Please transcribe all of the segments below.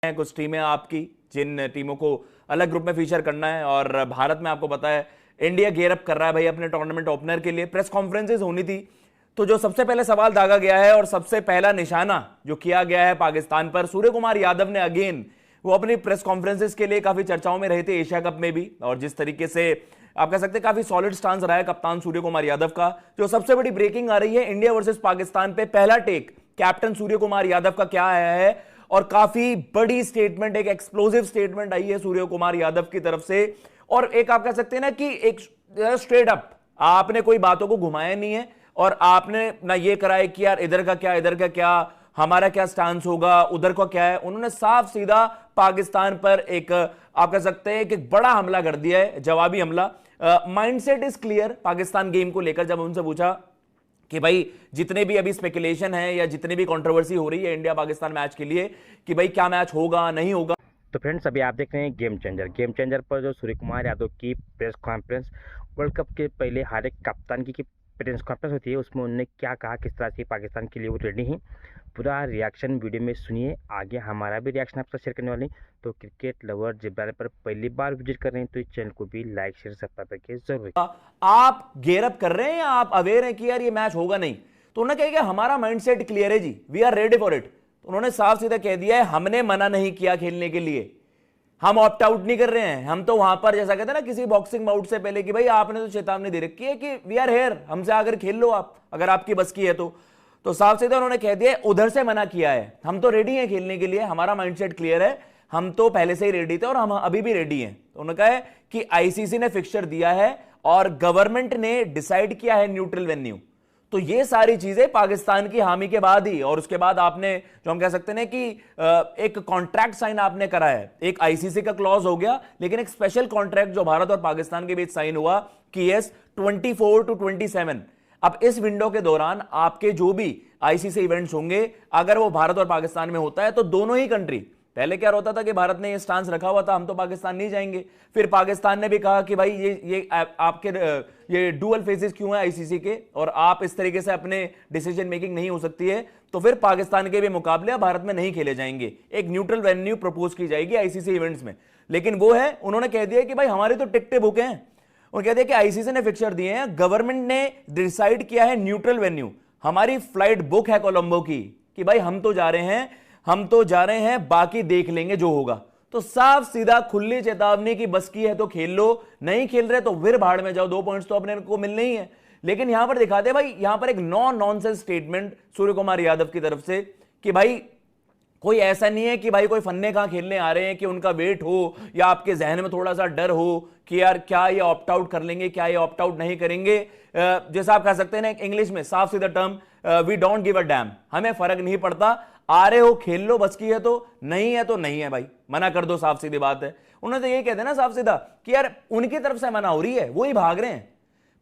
हैं कुछ टीमें आपकी जिन टीमों को अलग ग्रुप में फीचर करना है। और भारत में आपको पता है इंडिया गेयर अप कर रहा है भाई अपने टूर्नामेंट ओपनर के लिए। प्रेस कॉन्फ्रेंसेज होनी थी, तो जो सबसे पहले सवाल दागा गया है और सबसे पहला निशाना जो किया गया है पाकिस्तान पर, सूर्य कुमार यादव ने अगेन वो अपनी प्रेस कॉन्फ्रेंसेज के लिए काफी चर्चाओं में रहे थे एशिया कप में भी, और जिस तरीके से आप कह सकते हैं काफी सॉलिड स्टांस रहा है कप्तान सूर्य कुमार यादव का। जो सबसे बड़ी ब्रेकिंग आ रही है इंडिया वर्सेस पाकिस्तान पे पहला टेक कैप्टन सूर्य कुमार यादव का क्या आया है, और काफी बड़ी स्टेटमेंट, एक एक्सप्लोसिव स्टेटमेंट आई है सूर्य कुमार यादव की तरफ से। और एक आप कह सकते हैं ना कि एक स्ट्रेट अप, आपने कोई बातों को घुमाया नहीं है और आपने ना ये कराया कि यार इधर का क्या, इधर का क्या, हमारा क्या स्टांस होगा, उधर का क्या है। उन्होंने साफ सीधा पाकिस्तान पर एक आप कह सकते हैं कि एक बड़ा हमला कर दिया है, जवाबी हमला। Mindset is clear Pakistan game को लेकर। जब उनसे पूछा कि भाई जितने भी अभी स्पेकुलेशन है या जितनी भी कंट्रोवर्सी हो रही है इंडिया पाकिस्तान मैच के लिए कि भाई क्या मैच होगा नहीं होगा, तो फ्रेंड्स अभी आप देख रहे हैं गेम चेंजर पर जो सूर्य कुमार यादव की प्रेस कॉन्फ्रेंस, वर्ल्ड कप के पहले हर एक कप्तान की प्रेस कॉन्फ्रेंस होती है, उसमें उन्होंने क्या कहा, किस तरह से पाकिस्तान के लिए वो रेडी हैं, पूरा रिएक्शन वीडियो में सुनिए। आगे हमारा भी रिएक्शन आपसे शेयर करने वाले। तो क्रिकेट लवर जिब्राल्टर पर पहली बार विजिट कर रहे हैं तो इस चैनल को भी लाइक शेयर सब्सक्राइब करके जरूर। आप गेयर अप कर रहे हैं या आप अवेयर हैं कि यार ये मैच होगा नहीं, तो उन्होंने कहा कि हमारा माइंडसेट क्लियर है जी, we are ready for it. तो उन्होंने साफ सीधा कह दिया है हमने मना नहीं किया खेलने के लिए, हम ऑप्ट आउट नहीं कर रहे हैं। हम तो वहां पर जैसा कहते हैं ना किसी बॉक्सिंग बाउट से पहले कि भाई आपने तो चेतावनी दे रखी है कि वी आर हेयर, हमसे आकर खेल लो आप अगर आपकी बस की है तो साफ सीधा उन्होंने कह दिया उधर से मना किया है, हम तो रेडी हैं खेलने के लिए, हमारा माइंडसेट क्लियर है, हम तो पहले से ही रेडी थे और हम अभी भी रेडी हैं। तो उन्होंने कहा है कि आईसीसी ने फिक्सचर दिया है और गवर्नमेंट ने डिसाइड किया है न्यूट्रल वेन्यू। तो ये सारी चीजें पाकिस्तान की हामी के बाद ही, और उसके बाद आपने जो हम कह सकते हैं कि एक कॉन्ट्रैक्ट साइन आपने करा है, एक आईसीसी का क्लॉज हो गया, लेकिन एक स्पेशल कॉन्ट्रैक्ट जो भारत और पाकिस्तान के बीच साइन हुआ कि यस 24 to 27, अब इस विंडो के दौरान आपके जो भी आईसीसी इवेंट्स होंगे अगर वो भारत और पाकिस्तान में होता है तो दोनों ही कंट्री, पहले क्या होता था कि भारत ने ये स्टांस रखा हुआ था हम तो पाकिस्तान नहीं जाएंगे, फिर पाकिस्तान ने भी कहा कि भाई ये आपके ये डुअल फेजेस क्यों है आईसीसी के और आप इस तरीके से अपने डिसीजन मेकिंग नहीं हो सकती है, तो फिर पाकिस्तान के भी मुकाबले भारत में नहीं खेले जाएंगे, एक न्यूट्रल वेन्यू प्रपोज की जाएगी आईसीसी इवेंट्स में। लेकिन वो है उन्होंने कह दिया कि भाई हमारी तो टिकटें बुक हैं, और कहते हैं कि आईसीसी ने फिक्सचर दिए हैं, गवर्नमेंट ने डिसाइड किया है न्यूट्रल वेन्यू, हमारी फ्लाइट बुक है कोलंबो की कि भाई हम तो जा रहे हैं, बाकी देख लेंगे जो होगा। तो साफ सीधा खुली चेतावनी की बस की है तो खेल लो, नहीं खेल रहे तो फिर भाड़ में जाओ, 2 पॉइंट्स तो अपने को मिलने ही है। लेकिन यहां पर दिखाते भाई, यहां पर एक नॉनसेंस स्टेटमेंट सूर्य कुमार यादव की तरफ से कि भाई कोई ऐसा नहीं है कि भाई कोई फन्ने कहां खेलने आ रहे हैं कि उनका वेट हो या आपके जहन में थोड़ा सा डर हो कि यार क्या ये ऑप्ट आउट कर लेंगे, क्या ये ऑप्ट आउट नहीं करेंगे। जैसा आप कह सकते हैं ना इंग्लिश में साफ सीधा term, we don't give a damn, हमें फर्क नहीं पड़ता, आ रहे हो खेल लो, बस की है तो नहीं है भाई, मना कर दो, साफ सीधी बात है। उन्होंने तो ये कहते हैं ना साफ सीधा कि यार उनकी तरफ से मना हो रही है, वो ही भाग रहे हैं।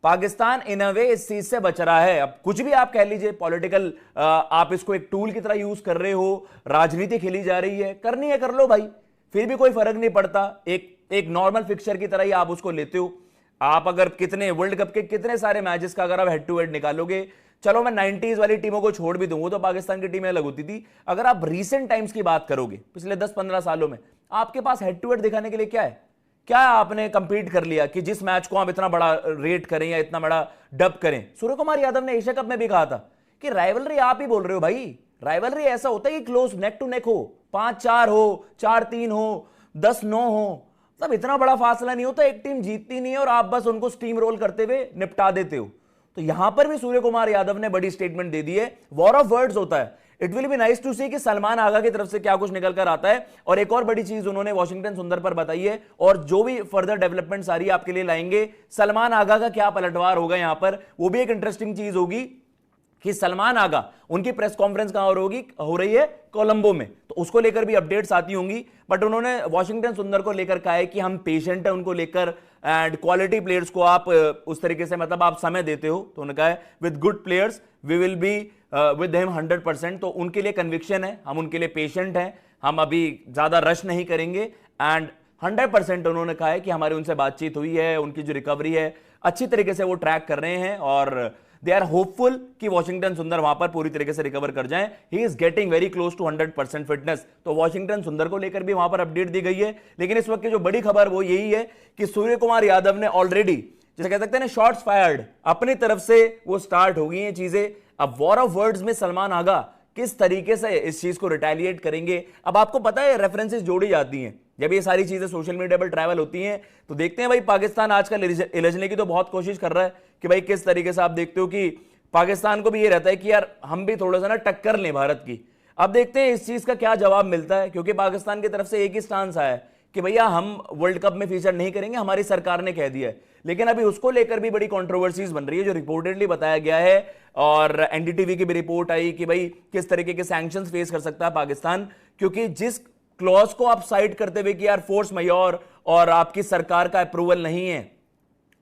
पाकिस्तान इन अ वे इस चीज से बच रहा है। अब कुछ भी आप कह लीजिए, पॉलिटिकल आप इसको एक टूल की तरह यूज कर रहे हो, राजनीति खेली जा रही है, करनी है कर लो भाई, फिर भी कोई फर्क नहीं पड़ता, एक नॉर्मल फिक्सचर की तरह ही आप उसको लेते हो। आप अगर कितने वर्ल्ड कप के कितने सारे मैचेस का अगर आप हेड टू हेड निकालोगे, चलो मैं 90s वाली टीमों को छोड़ भी दूं, वो तो पाकिस्तान की टीमें अलग होती थी, अगर आप रीसेंट टाइम्स की बात करोगे पिछले 10-15 सालों में, आपके पास हेड टू हेड दिखाने के लिए क्या है, क्या आपने कंपीट कर लिया कि जिस मैच को आप इतना बड़ा रेट करें या इतना बड़ा डब करें। सूर्य कुमार यादव ने एशिया कप में भी कहा था कि राइवलरी आप ही बोल रहे हो भाई, राइवलरी ऐसा होता है कि क्लोज नेक टू नेक हो, 5-4 हो, 4-3 हो, 10-9 हो, तब इतना बड़ा फासला नहीं होता, एक टीम जीतती नहीं है और आप बस उनको स्टीम रोल करते हुए निपटा देते हो। तो यहां पर भी सूर्य कुमार यादव ने बड़ी स्टेटमेंट दे दी है, वॉर ऑफ वर्ड्स होता है। It will be nice to see कि सलमान आगा की तरफ से क्या कुछ निकल कर आता है। और एक और बड़ी चीज उन्होंने वॉशिंगटन सुंदर पर बताई है, और जो भी फर्दर डेवलपमेंट सारी आपके लिए लाएंगे, सलमान आगा का क्या पलटवार होगा यहां पर, वो भी एक इंटरेस्टिंग चीज होगी कि सलमान आगा उनकी प्रेस कॉन्फ्रेंस कहां हो रही है, कोलंबो में, तो उसको लेकर भी अपडेट्स आती होंगी। बट उन्होंने वॉशिंगटन सुंदर को लेकर कहा है कि हम पेशेंट है उनको लेकर, एंड क्वालिटी प्लेयर्स को आप उस तरीके से मतलब आप समय देते हो, तो उन्होंने कहा है with good players we will be with him 100%। तो उनके लिए कन्विक्शन है, हम उनके लिए पेशेंट हैं, हम अभी ज्यादा रश नहीं करेंगे, एंड 100% उन्होंने कहा है कि हमारी उनसे बातचीत हुई है, उनकी जो रिकवरी है अच्छी तरीके से वो ट्रैक कर रहे हैं। और दे आर होपफुल कि वॉशिंगटन सुंदर वहां पर पूरी तरीके से रिकवर कर जाएं। He is getting very close to 100% fitness. तो वॉशिंगटन सुंदर को लेकर भी वहां पर अपडेट दी गई है। लेकिन इस वक्त की जो बड़ी खबर वो यही है कि सूर्य कुमार यादव ने ऑलरेडी, जैसे कह सकते हैं ना, शॉट्स फायर्ड, अपनी तरफ से वो स्टार्ट हो गई हैं चीजें। अब वॉर ऑफ वर्ड्स में सलमान आगा किस तरीके से इस चीज को रिटेलिएट करेंगे। अब आपको पता है रेफरेंसेस जोड़ी जाती हैं जब ये सारी चीजें सोशल मीडिया पर ट्रैवल होती हैं, तो देखते हैं भाई पाकिस्तान आजकल इलझने की तो बहुत कोशिश कर रहा है कि भाई किस तरीके से आप देखते हो कि पाकिस्तान को भी ये रहता है कि यार हम भी थोड़ा सा ना टक्कर लें भारत की। अब देखते हैं इस चीज का क्या जवाब मिलता है, क्योंकि पाकिस्तान की तरफ से एक ही स्टांस आया है कि भैया हम वर्ल्ड कप में फीचर नहीं करेंगे, हमारी सरकार ने कह दिया है। लेकिन अभी उसको लेकर भी बड़ी कंट्रोवर्सीज बन रही है, जो रिपोर्टेडली बताया गया है और एनडीटीवी की भी रिपोर्ट आई कि भाई किस तरीके के सैंक्शंस फेस कर सकता है पाकिस्तान, क्योंकि जिस क्लॉज को आप साइड करते हुए कि यार फोर्स मेजॉर और आपकी सरकार का अप्रूवल नहीं है,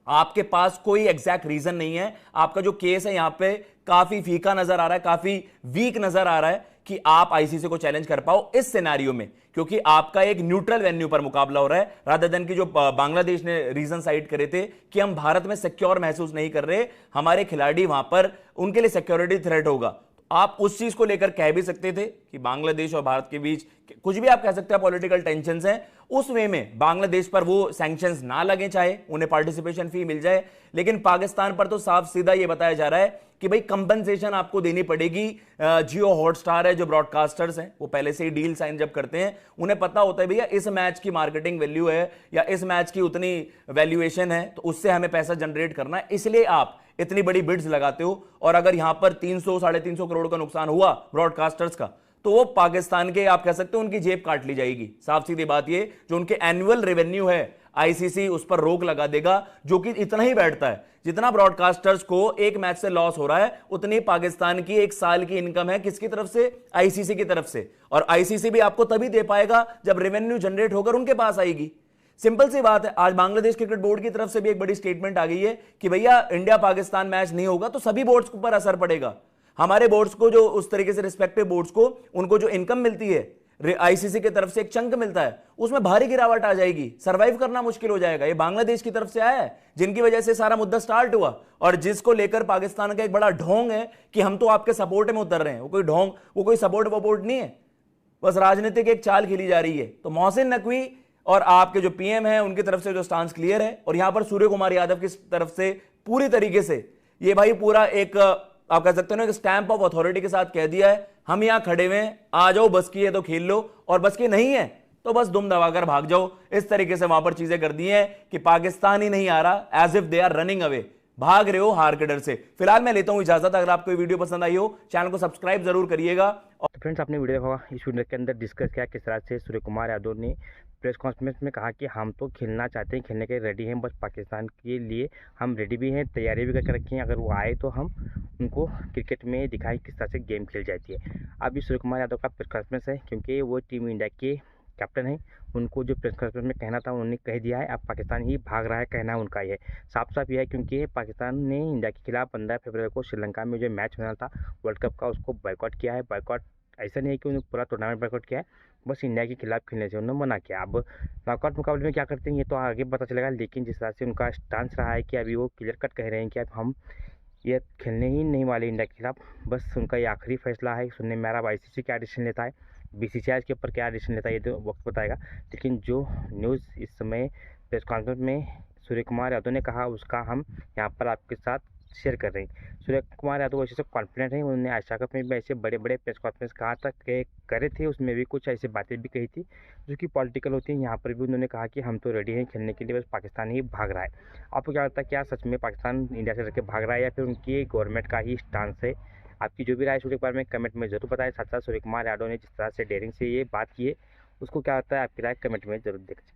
आपके पास कोई एग्जैक्ट रीजन नहीं है, आपका जो केस है यहां पे काफी फीका नजर आ रहा है, काफी वीक नजर आ रहा है कि आप आईसीसी को चैलेंज कर पाओ इस सिनेरियो में, क्योंकि आपका एक न्यूट्रल वेन्यू पर मुकाबला हो रहा है, रादर देन की जो बांग्लादेश ने रीजन साइड करे थे कि हम भारत में सिक्योर महसूस नहीं कर रहे, हमारे खिलाड़ी वहां पर, उनके लिए सिक्योरिटी थ्रेट होगा। आप उस चीज को लेकर कह भी सकते थे कि बांग्लादेश और भारत के बीच कुछ भी आप कह सकते हैं पॉलिटिकल टेंशंस हैं, उस वे में बांग्लादेश पर वो सैंक्शंस ना लगे, चाहे उन्हें पार्टिसिपेशन फी मिल जाए। लेकिन पाकिस्तान पर तो साफ सीधा ये बताया जा रहा है कि भाई कंपनसेशन आपको देनी पड़ेगी। जियो हॉटस्टार है, जो ब्रॉडकास्टर्स हैं, वो पहले से ही डील साइन जब करते हैं, उन्हें पता होता है भैया इस मैच की मार्केटिंग वैल्यू है या इस मैच की उतनी वैल्यूएशन है, तो उससे हमें पैसा जनरेट करना है, इसलिए आप इतनी बड़ी बिड्स लगाते हो। और अगर यहां पर 300-350 करोड़ का नुकसान हुआ ब्रॉडकास्टर्स का, तो वो पाकिस्तान के, आप कह सकते हो, उनकी जेब काट ली जाएगी। साफ सीधी बात ये, जो उनके एनुअल रेवेन्यू है आईसीसी उस पर रोक लगा देगा, जो कि इतना ही बैठता है जितना ब्रॉडकास्टर्स को एक मैच से लॉस हो रहा है, उतनी पाकिस्तान की एक साल की इनकम है किसकी तरफ से, आईसीसी की तरफ से। और आईसीसी भी आपको तभी दे पाएगा जब रेवेन्यू जनरेट होकर उनके पास आएगी। सिंपल सी बात है। आज बांग्लादेश क्रिकेट बोर्ड की तरफ से भी एक बड़ी स्टेटमेंट आ गई है कि भैया इंडिया पाकिस्तान मैच नहीं होगा तो सभी बोर्ड्स पर असर पड़ेगा। हमारे बोर्ड्स को, जो उस तरीके से रिस्पेक्टिव बोर्ड्स को, उनको जो इनकम मिलती है आईसीसी की तरफ से एक चंक मिलता है, उसमें भारी गिरावट आ जाएगी, सरवाइव करना मुश्किल हो जाएगा। ये बांग्लादेश की तरफ से आया है, जिनकी वजह से सारा मुद्दा स्टार्ट हुआ, और जिसको लेकर पाकिस्तान का एक बड़ा ढोंग है कि हम तो आपके सपोर्ट में उतर रहे हैं। वो कोई ढोंग, वो कोई सपोर्ट वपोर्ट नहीं है, बस राजनीतिक एक चाल खेली जा रही है। तो मोहसिन नकवी और आपके जो पीएम है, उनकी तरफ से जो स्टांस क्लियर है, और यहां पर सूर्य कुमार यादव की तरफ से पूरी तरीके से ये भाई पूरा एक, आप कह सकते हो ना, स्टैंप ऑफ अथॉरिटी के साथ कह दिया है, हम यहां खड़े हुए हैं, आ जाओ, बस की है तो खेल लो, और बस की नहीं है तो बस दुम दबाकर भाग जाओ। इस तरीके से वहां पर चीजें कर दी हैं कि पाकिस्तान ही नहीं आ रहा, as if they are running away, भाग रहे हो हार के डर से। फिलहाल मैं लेता हूं इजाजत। अगर आपको ये वीडियो पसंद आई हो, चैनल को सब्सक्राइब जरूर करिएगा। और फ्रेंड्स, आपने वीडियो देखा होगा, इस वीडियो के अंदर डिस्कस किया किस तरह से सूर्य कुमार यादव ने प्रेस कॉन्फ्रेंस में कहा कि हम तो खेलना चाहते हैं, खेलने के रेडी हैं, बस पाकिस्तान के लिए हम रेडी भी हैं, तैयारी भी करके रखी हैं, अगर वो आए तो हम उनको क्रिकेट में दिखाएं किस तरह से गेम खेल जाती है। अब ये सूर्य कुमार यादव का प्रेस कॉन्फ्रेंस है, क्योंकि वो टीम इंडिया के कैप्टन है, उनको जो प्रेस कॉन्फ्रेंस में कहना था उन्होंने कह दिया है। अब पाकिस्तान ही भाग रहा है, कहना उनका ही है, साफ साफ यह है, क्योंकि पाकिस्तान ने इंडिया के खिलाफ 15 फरवरी को श्रीलंका में जो मैच होना था वर्ल्ड कप का, उसको बाइकआउट किया है। बाइकआउट ऐसा नहीं है कि उन्होंने पूरा टूर्नामेंट बाइकआउट किया है, बस इंडिया के खिलाफ खेलने से उन्होंने मना किया। अब नॉकआउट मुकाबले में क्या करते हैं ये तो आगे पता चलेगा, लेकिन जिस तरह से उनका स्टांस रहा है कि अभी वो क्लियर कट कह रहे हैं कि अब हम ये खेलने ही नहीं वाले इंडिया के खिलाफ, बस उनका ये आखिरी फैसला है। सुनने में आ रहा आईसीसी क्या डिसीजन लेता है, बीसीसीआई के ऊपर क्या डिसीजन लेता है, ये तो वक्त बताएगा। लेकिन जो न्यूज़ इस समय प्रेस कॉन्फ्रेंस में सूर्य कुमार यादव ने कहा, उसका हम यहाँ पर आपके साथ शेयर कर रहे हैं। सूर्य कुमार यादव वैसे सब कॉन्फिडेंट हैं, उन्होंने एशिया कप में भी ऐसे बड़े बड़े प्रेस कॉन्फ्रेंस कहा तक करे थे, उसमें भी कुछ ऐसी बातें भी कही थी जो कि पॉलिटिकल होती हैं। यहाँ पर भी उन्होंने कहा कि हम तो रेडी हैं खेलने के लिए, बस पाकिस्तान ही भाग रहा है। आपको क्या लगता है, क्या सच में पाकिस्तान इंडिया से रख के भाग रहा है या फिर उनकी गवर्नमेंट का ही स्टांस है? आपकी जो भी राय सूर्य कुमार में कमेंट में जरूर बताएं। साथ साथ सूर्य कुमार यादव ने जिस तरह से डेयरिंग से ये बात की है, उसको क्या लगता है, आपकी राय कमेंट में जरूर देखें।